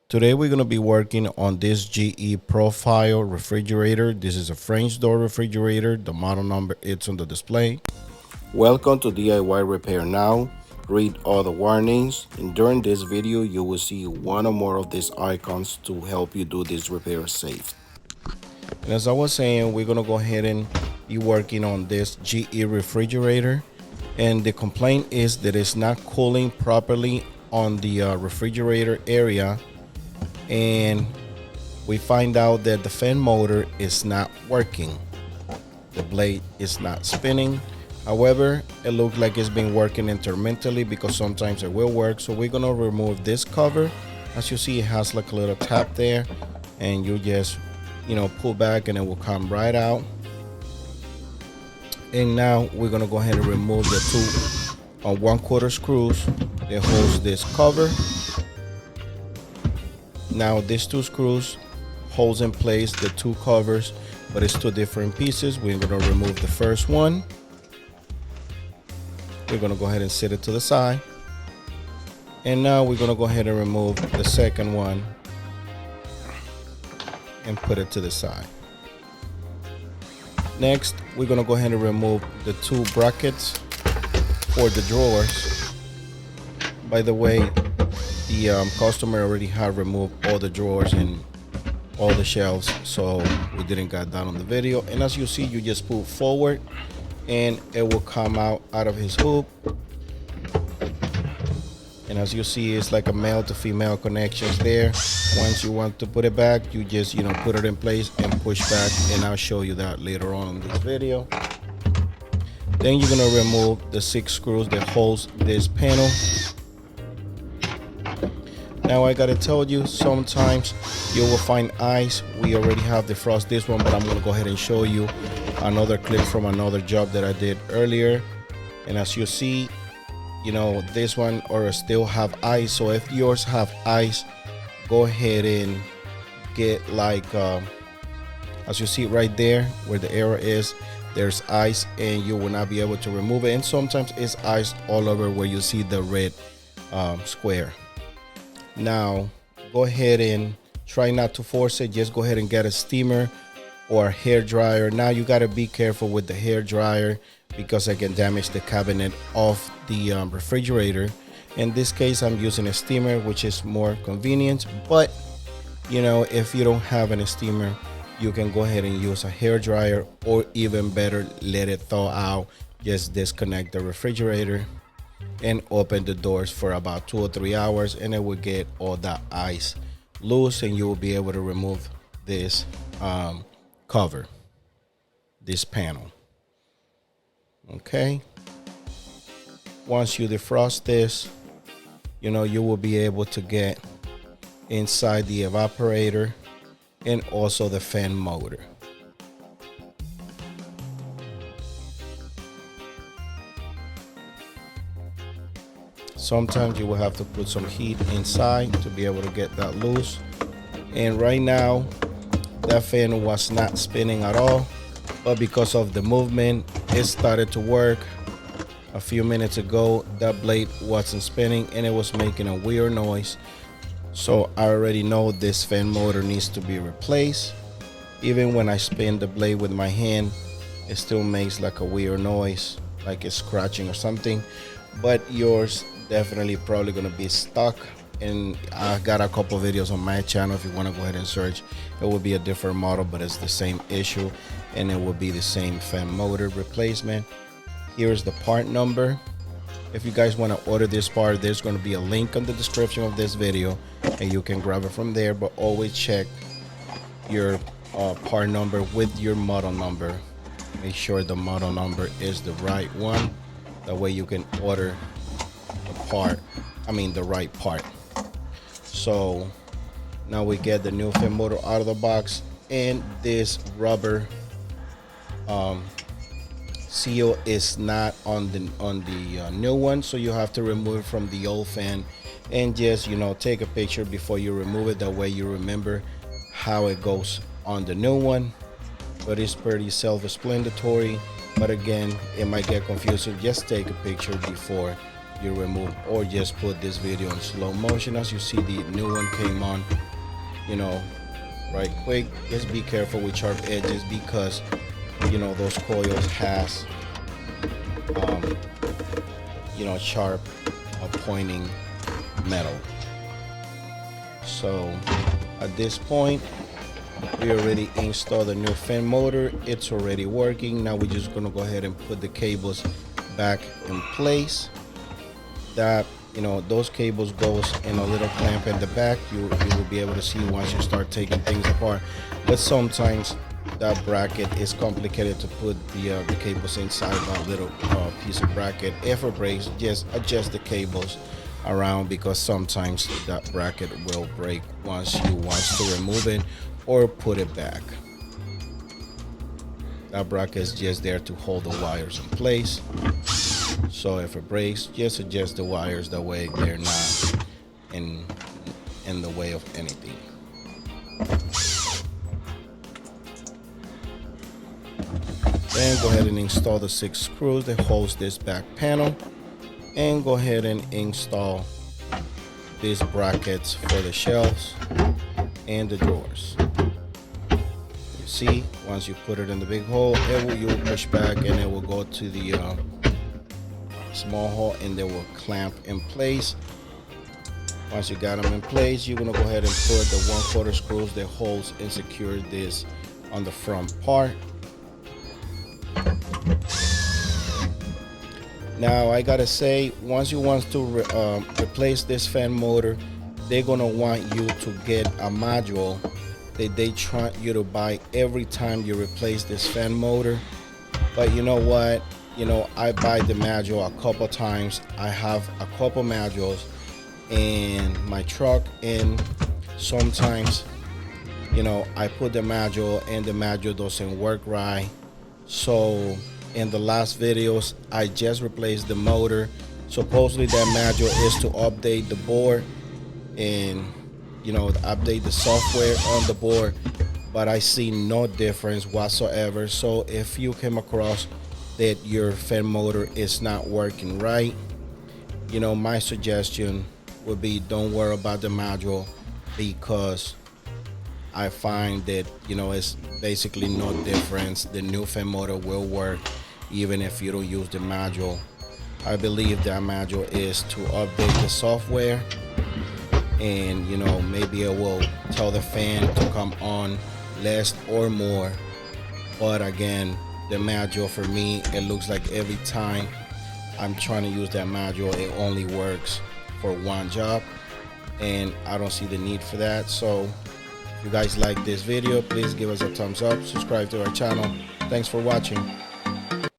Today we're going to be working on this GE profile refrigerator. This is a French door refrigerator. The model number is on the display. Welcome to DIY Repair Now. Read all the warnings, and during this video you will see one or more of these icons to help you do this repair safe. And as I was saying, we're going to go ahead and be working on this GE refrigerator, and the complaint is that it's not cooling properly on the refrigerator area, and we find out that the fan motor is not working. The blade is not spinning. However, it looks like it's been working intermittently because sometimes it will work. So we're gonna remove this cover. As you see, it has like a little tap there, and you just pull back and it will come right out. And now we're gonna go ahead and remove the two 1/4 screws that holds this cover. Now these two screws holds in place the two covers, but it's two different pieces. We're gonna remove the first one. We're gonna go ahead and set it to the side. And now we're gonna go ahead and remove the second one and put it to the side. Next, we're gonna go ahead and remove the two brackets for the drawers. By the way, the customer already had removed all the drawers and all the shelves, so we didn't get that on the video. And as you see, you just pull forward and it will come out of his hoop. And as you see, it's like a male to female connections there. Once you want to put it back, you just put it in place and push back, and I'll show you that later on in this video. Then you're gonna remove the 6 screws that holds this panel. Now I gotta tell you, sometimes you will find ice. We already have defrosted this one, but I'm gonna go ahead and show you another clip from another job that I did earlier. And as you see, this one or still have ice. So if yours have ice, go ahead and get like as you see right there where the arrow is, there's ice, and you will not be able to remove it. And sometimes it's ice all over where you see the red square. Now go ahead and try not to force it. Just go ahead and get a steamer or a hair dryer. Now you got to be careful with the hair dryer because it can damage the cabinet of the refrigerator. In this case, I'm using a steamer, which is more convenient, but if you don't have a steamer, you can go ahead and use a hair dryer, or even better, let it thaw out. Just disconnect the refrigerator and open the doors for about 2 or 3 hours, and it will get all that ice loose, and you will be able to remove this cover, this panel. Okay, once you defrost this, you will be able to get inside the evaporator and also the fan motor. Sometimes you will have to put some heat inside to be able to get that loose. And right now, that fan was not spinning at all, but because of the movement, it started to work. A few minutes ago, that blade wasn't spinning and it was making a weird noise. So I already know this fan motor needs to be replaced. Even when I spin the blade with my hand, it still makes like a weird noise, like it's scratching or something. But yours definitely probably gonna be stuck, and I got a couple videos on my channel. If you want to go ahead and search, it will be a different model, but it's the same issue, and it will be the same fan motor replacement. Here's the part number. If you guys want to order this part, there's going to be a link in the description of this video, and you can grab it from there. But always check your part number with your model number. Make sure the model number is the right one. That way you can order the right part. So now we get the new fan motor out of the box, and this rubber seal is not on the new one, so you have to remove it from the old fan, and just take a picture before you remove it. That way you remember how it goes on the new one. But it's pretty self-explanatory, but again, it might get confusing. Just take a picture before you remove, or just put this video in slow motion. As you see, the new one came on, you know, right quick. Just be careful with sharp edges, because you know those coils has you know, sharp pointing metal. So at this point, we already installed the new fan motor. It's already working. Now we're just gonna go ahead and put the cables back in place. That, you know, those cables goes in a little clamp at the back. You will be able to see once you start taking things apart. But sometimes that bracket is complicated to put the cables inside that little piece of bracket. If it breaks, just adjust the cables around, because sometimes that bracket will break once you want to remove it or put it back. That bracket is just there to hold the wires in place. So if it breaks, just adjust the wires, that way they're not in the way of anything. Then go ahead and install the 6 screws that holds this back panel, and go ahead and install these brackets for the shelves and the drawers. You see, once you put it in the big hole, you will push back and it will go to the small hole, and they will clamp in place. Once you got them in place, you're gonna go ahead and put the 1/4 screws that holds and secure this on the front part. Now I gotta say, once you want to replace this fan motor, they're gonna want you to get a module that they try you to buy every time you replace this fan motor. But you know what? You know, I buy the module a couple times. I have a couple modules in my truck, and sometimes, you know, I put the module and the module doesn't work right. So in the last videos, I just replaced the motor. Supposedly that module is to update the board and, you know, update the software on the board, but I see no difference whatsoever. So if you came across that your fan motor is not working right, you know, my suggestion would be don't worry about the module, because I find that, you know, it's basically no difference. The new fan motor will work even if you don't use the module. I believe that module is to update the software, and you know, maybe it will tell the fan to come on less or more. But again, the module for me, it looks like every time I'm trying to use that module, it only works for one job, and I don't see the need for that. So if you guys like this video, please give us a thumbs up, subscribe to our channel. Thanks for watching.